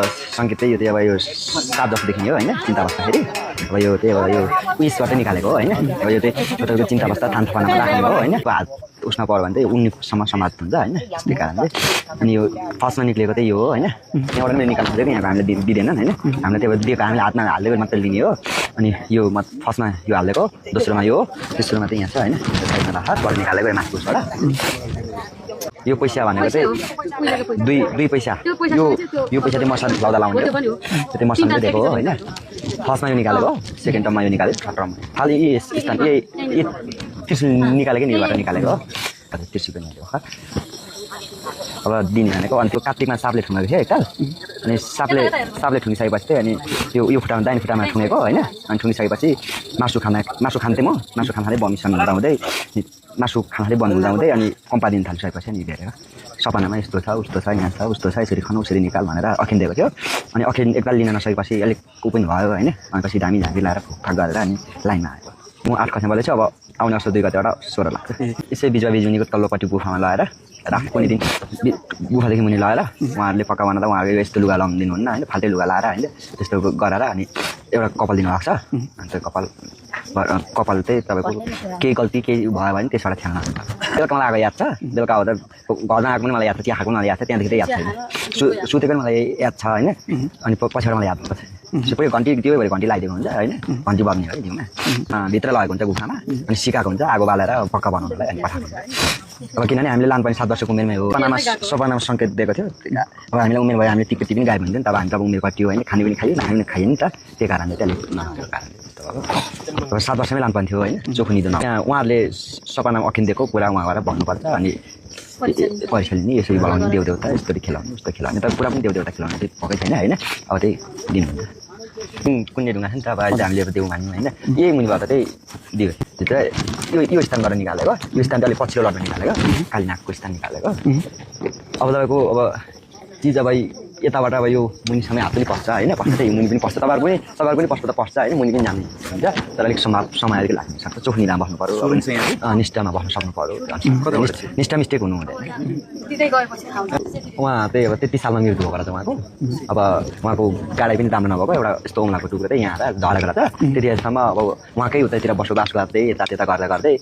सङ्केत चाहिँ यो चाहिँ अब यो साप जस्तो देखिने हो होइन चिन्ता बस्दाखेरि अब यो चाहिँ अब यो उयसबाट निकालेको हो होइन अब यो चाहिँ तपाईँको चिन्ता बस्दा थान थपानामा राख्ने हो होइन हात उसमा पऱ्यो भने चाहिँ उन्नेसम्म समाप्त हुन्छ होइन त्यही कारणले अनि यो फर्स्टमा निक्लेको चाहिँ यो हो होइन यहाँबाट पनि निकाल्नु खोजेको यहाँको हामीले दिँदैनन् होइन हामीले त्यो दिएको हामीले हातमा हालेको मात्रै लिने हो अनि यो फर्स्टमा यो हालेको दोस्रोमा यो हो तेस्रोमा चाहिँ यहाँ छ होइन साइडमा राखेर निकालेको मासु उसबाट यो पैसा भनेको चाहिँ दुई पैसा यो पैसा चाहिँ मसँग लाउँदा लाउने हो त्यो चाहिँ मसँग दिएको हो होइन फर्स्टमा यो निकालेको सेकेन्ड टर्ममा यो निकालेको थर्ड टर्ममा खालि स्थान यही त्रिशुल निकालेकै निबाट निकालेको हो त्रिशुल पनि अब दिने भनेको अनि त्यो कार्तिकमा सापले ठुङ्गेको थियो एकताल अनि सापले ठुङ्गिसकेपछि चाहिँ अनि यो खुट्टामा दाहिने खुट्टामा ठुङ्गेको होइन अनि ठुङ्गिसकेपछि मासु खान्थेँ म मासु खाँदै भमिसन हुँदाहुँदै मासु खाँदै बन्द हुँदाहुँदै अनि कम्पा दिन थालिसकेपछि अनि हेरेर सपनामा यस्तो छ उस्तो छ यहाँ छ उस्तो छ यसरी खानु उसरी निकाल भनेर अखिन दिएको थियो अनि अखिन एकताल लिन नसकेपछि अलिक ऊ पनि भयो होइन अनि पछि धामी लाएर फुकफाक गरेर अनि लाइनमा आएको म 8 कक्षामा चाहिँ अब आउने वर्ष 2 गतेबाट 16 लाग्छ यसै बिजुवा बिजुनीको तल्लोपट्टि गुफामा लगाएर राख कुनै दिन गुफादेखि मुनि लगाएर उहाँहरूले पक्का बनाउँदा उहाँहरूले यस्तो लुगा लाउनु दिनुहुन्न होइन फाल्टै लुगा लाएर होइन त्यस्तो गरेर अनि एउटा कपाल दिनुभएको छ अनि त्यो कपाल चाहिँ तपाईँको केही गल्ती केही भयो भने त्यसबाट ध्यान राख्नु बेलुका मलाई आएको याद छ बेलुका आउँदा घरमा आएको पनि मलाई याद छ चिया खाएको पनि मलाई याद छ त्यहाँदेखि चाहिँ याद छैन सुतेको पनि मलाई याद छ होइन अनि पछाडि मलाई याद भएको छ सबै घन्टी त्यो भएर घन्टी लगाइदिएको हुन्छ होइन घन्टी बज्ने है जिउमा भित्र लगेको हुन्छ गुफामा अनि सिकाएको हुन्छ आगो बालेर पक्का बनाउनुलाई अनि पठाएको हुन्छ अब किनभने हामीले लानु पनि 7 वर्षको उमेरमै हो सपनामा सङ्केत दिएको थियो अब हामीलाई उमेर भयो हामीले टिकट पनि गायब हुन्थ्यो नि तब हामी त उमेर कटियो होइन खाने पनि खाइयो हामी खाइयो नि त त्यही कारणले चाहिँ अलिक नभएको कारणले अब 7 वर्षमै लानुपर्ने थियो होइन चोखो निधन त्यहाँ उहाँहरूले सपनामा अखिन दिएको कुरा उहाँबाट भन्नुपर्छ अनि परीक्षा लिने यसरी बोलाउने देवदेवता यस्तरी खेलाउने उस्तो खेलाउने तर पुरा पनि देवदेवता खेलाउने चाहिँ पक्कै छैन होइन अब त्यही दिनुहुन्छ कुनै ढुङ्गा छ नि त अब अहिले हामीले अब देउ मान्यौँ होइन यही मुनिबाट चाहिँ दियो त्यो चाहिँ यो स्थानबाट निकालेको यो स्थान चाहिँ अलिक पछिल्लो लड्न निकालेको कालीनागको स्थान निकालेको अब तपाईँको अब चिज अब यताबाट अब यो मुनिसम्म हात पनि पस्छ होइन पस्छ चाहिँ मुनि पनि पस्छ तपाईँहरू पनि पस्छ त पस्छ होइन मुनि पनि जाने हुन्छ तर अलिक समय अलिक लाग्न सक्छ चोख निदामा बस्नु पऱ्यो निष्ठामा बस्न सक्नु पऱ्यो निष्ठा मिस्टेक हुनु हुँदैन उहाँ चाहिँ अब 33 सालमा मृत्यु भएको रहेछ उहाँको अब उहाँको गाडी पनि राम्रो नभएको एउटा यस्तो औँलाको टुक्रो चाहिँ यहाँ झरेको रहेछ त्यतिसम्म अब उहाँकै उतातिर बसोबास गर्दै यता त्यता गर्दै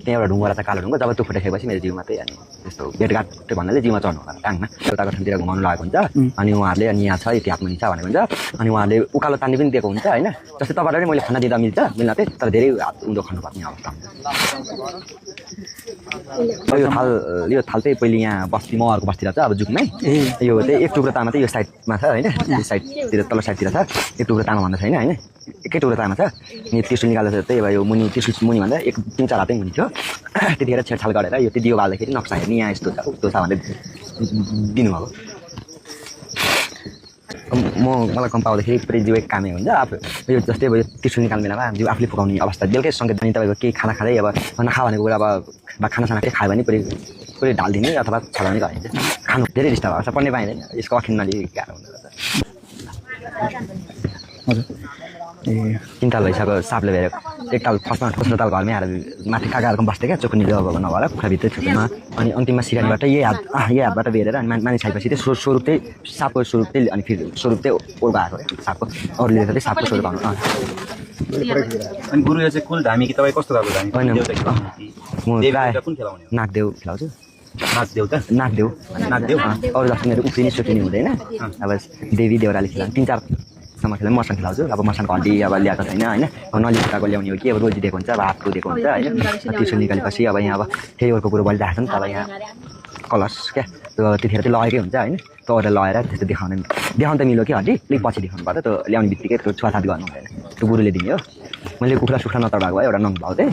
त्यहाँ एउटा ढुङ्गा रहेछ कालो ढुङ्गा जब त्यो फुटाइसकेपछि मेरो जिउमा चाहिँ अनि त्यस्तो भेटघाट भन्नाले जिउमा चढ्नु होला टाङमा एउटाको ठाउँतिर घुमाउनु लागेको हुन्छ अनि उहाँहरूले अनि यहाँ छ यति हातमा छ भनेको हुन्छ अनि उहाँहरूले उकालो तान्ने पनि दिएको हुन्छ होइन जस्तै तपाईँलाई पनि मैले खाना दिँदा मिल्छ मिल्न चाहिँ तर धेरै हात उँधो खानुपर्ने अवस्था हुन्छ यो थाल चाहिँ पहिले यहाँ बस्ती महरको बस्ती रहेछ अब जुगमै यो चाहिँ एक टुक्रो तामा चाहिँ यो साइडमा छ होइन यो साइडतिर तल्लो साइडतिर छ एक टुक्रो तामा भन्दा छैन होइन एकै टुक्रो तामा छ अनि त्रिशुल निकालेर चाहिँ अब यो मुनि त्रिशुल मुनि भन्दा 1-3 हातै मुनि थियो त्यतिखेर छेडछाड गरेर यो त्यो दियो बाल्दाखेरि नक्सा हेर्ने यहाँ यस्तो छ उस्तो छ भनेर दिनुभएको मलाई कम्पाउँदाखेरि पुरै जिउ एक कामै हुन्छ अब यो जस्तै अब यो त्रिशुल निकाल्ने बेलामा जिउ आफूले फुकाउने अवस्था बेलुकै सङ्केत पनि तपाईँको केही खाना खाँदै अब नखा भनेको कुरा अब खानासाना केही खायो भने पुरै ढालिदिने अथवा छलाउने गरिन्छ खानु धेरै डिस्टर्ब भएको छ पढ्नै पाइँदैन यसको अखिनमा अलिक गाह्रो हुँदो रहेछ हजुर ए 3 ताल भइसक्यो सापले भेरेको एक ताल फर्स्टमा दोस्रो ताल घरमै आएर माथि काकाहरूको बस्थ्यो क्या चोखो निलो नभएर कुखुराभित्रै छुट्टैमा अनि अन्तिममा सिरानीबाट यही हातबाट भेरेर अनि मानिस आएपछि चाहिँ स्वरूप चाहिँ सापको स्वरूप चाहिँ अनि फेरि स्वरूप चाहिँ ओर्को आएको क्या सापको अरूले चाहिँ सापको स्वरूप आउनु अनि गुरु चाहिँ कुल धामी कि तपाईँ कस्तो खालको धामी होइन म नागदेव खेलाउँछु नागदेव अरू जस्तो मेरो उफ्रिने सुफ्रिने हुँदैन अब देवी देउराले खेलाउनु 3-4 सम्म खेल्दा मसँग खेलाउँछु अब मसँग घन्टी अब ल्याएको छैन होइन नलिएको ल्याउने हो कि अब रोजी दिएको हुन्छ अब हातको दिएको हुन्छ होइन त्यसो निकालेपछि अब यहाँ अब त्यही अर्को कुरो बलिरहेको छ नि तल यहाँ कलस क्या त्यतिखेर चाहिँ लगेकै हुन्छ होइन त्यो अरूलाई लगाएर त्यस्तो देखाउनु त मिल्यो कि हड्डी अलिक पछि देखाउनु पर्यो त्यो ल्याउने बित्तिकै त्यो छुवाछात गर्नु हुँदैन त्यो गुरुले दिने हो मैले कुखुरा सुखुरा नतर्बाएको भए एउटा नङ भाउ थिएँ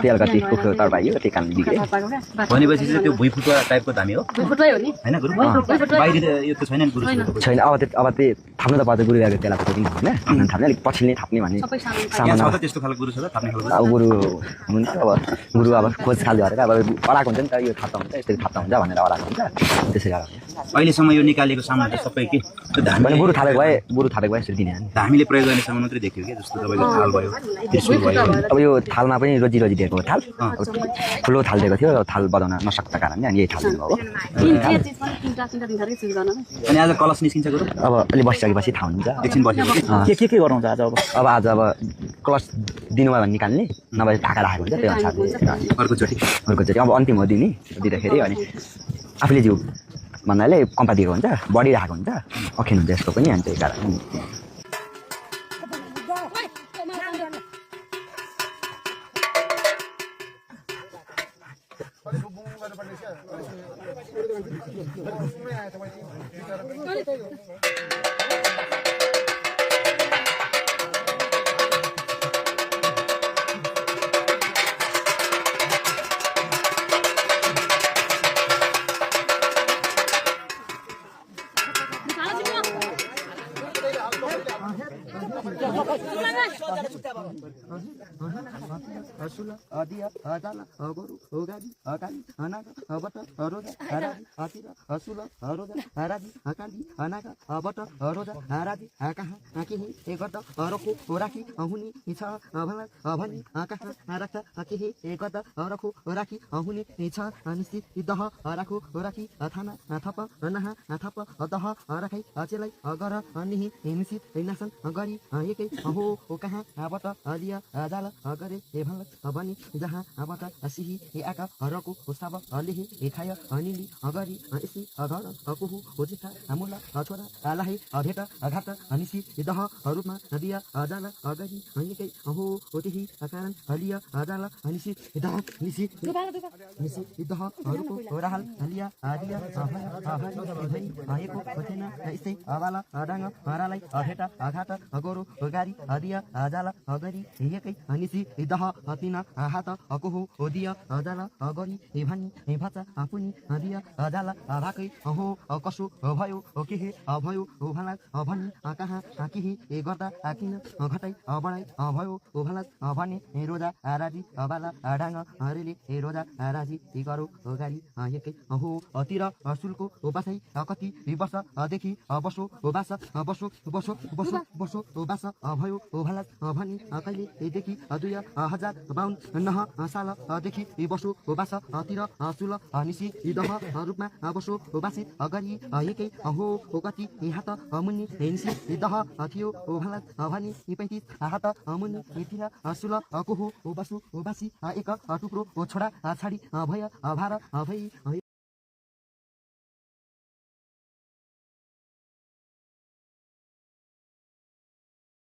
त्यो अलिकति कुखुरा तर्बाइयो त्यही कारण बिग्रेँ भनेपछि चाहिँ त्यो भुइँफुटुवा टाइपको धामी हो होइन गुरु बाहिर यो त छैन गुरु छैन अब त्यो थाप्नु त पर्छ गुरु आएको त्यसलाई खोज्नु होइन थाप्ने अलिक पछिल्लै थाप्ने भन्ने सामान त्यस्तो खालको गुरु छ त थाप्ने खालको अब गुरु हुन्छ अब गुरु अब खोज खाल गरेर अब अडाएको हुन्छ नि त यो थाप्दा हुन्छ यस्तै थाप्दा हुन्छ भनेर अडाएको हुन्छ त्यसै कारण अहिलेसम्म यो निकालेको सामान त सबै के त्यो धामी गुरु थापेको भए यसरी दिने हामीले प्रयोग गर्ने सामान मात्रै देख्यो कि जस्तो तपाईँको थाल भयो त्रिशुल भयो अब यो थालमा पनि रोजी पिरोजी दिएको थाल ठुलो थाल दिएको थियो थाल बजाउन नसक्दा कारणले अनि यही थाल दिनुभयो अनि आज कलश निस्किन्छ गुरु अब अलि बसिसकेपछि थाहा हुन्छ एकछिन बसेपछि के गराउँछ आज अब आज क्लस दिनुभयो भने निकाल्ने नभए ढाका राखेको हुन्छ त्यो अनुसारले अर्कोचोटि अब अन्तिम हो दिने दिँदाखेरि अनि आफूले जिउ भन्नाले कम्पा दिएको हुन्छ बडी राखेको हुन्छ अखिन हुन्छ यसको पनि अनि त्यही कारण Asula, Adia, Adala, Aguru, Ogadi, Akali, Anaka, Abata, Aroda, Aradi, Atira, Asula, Aroda, Aradi, Akandi, Anaka, Abata, Aroda, Aradi, Akaha, Akihi, Egata, Araku, Oraki, Ahuni, Icha, Avala, Avani, Akaha, Araka, Akihi, Egata, Araku, Oraki, Ahuni, Icha, Anisi, Idaha, Araku, Oraki, Athana, Athapa, Anaha, Athapa, Adaha, Araki, Achelai, Agara, Anihi, Inisi, Inasan, Agari, Ayeke, Aho, Okaha, Abata, Adia, Adala, Agare, Evala, Abani, Jaha, Abata, Asihi, Eaka, Araku, Osaba, Alihi, Ekaya, Anili, Agari, Isi, Agara, Akuhu, Ojita, Amula, Atora, Alahi, Adheta, Aghata, Anisi, Idaha, Aruma, Nadia, Adala, Agari, Anike, Aho, Otihi, Akaran, Alia, Adala, Anisi, Idaha, Nisi, Nisi, Idaha, Aruko, Orahal, Alia, Adia, Ahari, Ayeko, Otena, Isi, Avala, Adanga, Maralai, Adheta, Aghata, Agoro, Ogari, Adia, Adala, Agari, Yeke, Anisi, Idaha, Atina, Ahata, Akuhu, Odia, Adala, Agori, Evani, Evata, Apuni, Adia, Adala, Avaki, Aho, Akasu, Avayo, Okihi, Avayo, Ovala, Avani, Akaha, Akihi, Egota, Akina, Agatai, Abarai, Avayo, Ovala, Avani, Eroda, Aradi, Abala, Adanga, Arili, Eroda, Aradi, Igaro, Ogari, Ayeke, Aho, Atira, Asulko, Obasai, Akati, Ibasa, Adeki, Abaso, Obasa, Abaso, Boso, Boso, Boso, Obasa, Avayo, Ovala, Avani, Akali, Edeki, Aduya, Hazard, Bound, Naha, Sala, Adeki, Ibosu, Obasa, Atira, Asula, Anisi, Idaha, Arupma, Abosu, Obasi, Agari, Ayeke, Aho, Ogati, Ihata, Amuni, Ensi, Idaha, Atio, Ohala, Avani, Ipenti, Ahata, Amuni, Itira, Asula, Akuhu, Obasu, Obasi, Aeka, Atukro, Ochora, Achari, Abhaya, Avara, Avai,